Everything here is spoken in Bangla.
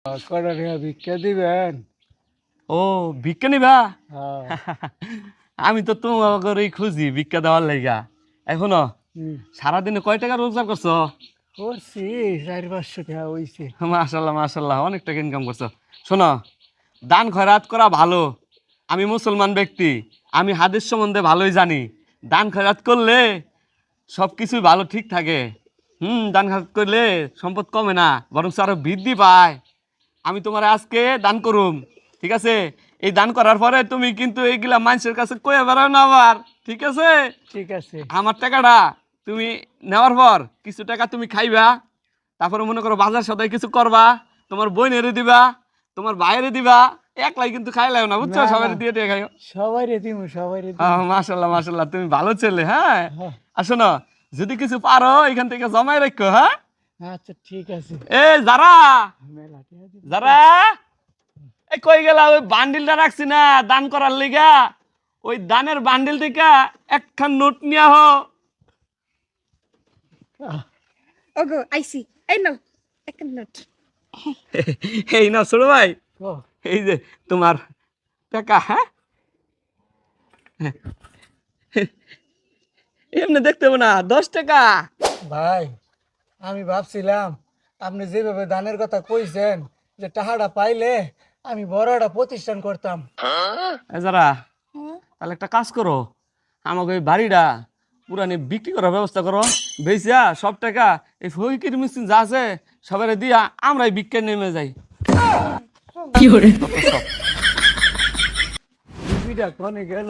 কটা টাকা ভিক্ষা দিবেন? ও ভিক্ষা নিবা? হ্যাঁ। আমি তো তোমাকে খুঁজি ভিক্ষা দেওয়ার লাইগা। এখনো হুম, সারাদিনে কয় টাকা রোজগার করছো? করছি 400-500 টাকা হইছে। মাশাল্লাহ মাশাল্লাহ, অনেক টাকা ইনকাম করছো। শোনো, দান খয়রাত করা ভালো। আমি মুসলমান ব্যক্তি, আমি হাদিস সম্বন্ধে ভালোই জানি। দান খয়রাত করলে সব কিছুই ভালো ঠিক থাকে। দান খয়রাত করলে সম্পদ কমে না, বরং আরো বৃদ্ধি পায়। আমি তোমার আজকে দান করুম, ঠিক আছে? এই দান করার পরে তুমি কিন্তু এইগুলা মানুষের কাছে কয়ে বেড়াও না আবার, ঠিক আছে? ঠিক আছে। আমার টাকাটা তুমি নেওয়ার পর কিছু টাকা তুমি খাইবা, তারপরে মনে করো বাজার সদাই কিছু করবা, তোমার বোনেরে দিবা, তোমার ভাইয়েরে দিবা। একলাই কিন্তু খাইলাও না, বুঝছো? না সবাই না, দিয়ে দিয়ে খাইও। সবাই রে দিমু, সবাই রে হ্যাঁ, দিমু। মাশাল্লাহ মাশাল্লাহ, তুমি ভালো ছেলে। হ্যাঁ, হ্যাঁ, আর শোনো, যদি কিছু পারো এখান থেকে জমাই রাখো। হ্যাঁ, আচ্ছা ঠিক আছে। এ যারা মেলা টাকা দিবি তো? যারা এই কই গেলা? ওই বান্ডিলটা রাখছি না দান করার লিগা, ওই দানের বান্ডিল থেকে একখান নোট নিয়া হো। আহ, ওগো আইসি, এই নাও একটা মিনিট। এই না ছোট ভাই, ও, এই যে তোমার টাকা। হ্যাঁ, এমনি দেখতে হবে না, 10 টাকা। ভাই আমি ভাবছিলাম আপনি যেভাবে দানের কথা কইছেন যে টাকাটা পাইলে আমি বড় একটা প্রতিষ্ঠান করতাম। এ যারা, তাহলে একটা কাজ করো, আমাকে ওই বাড়িটা পুরানি বিক্রি করার ব্যবস্থা করো। বেচিয়া সব টাকা এই ফকির মিস্ত্রি যা আছে সবাই দিয়া আমরাই বিক্রি নেমে যাই। বিটা কোনে গেল?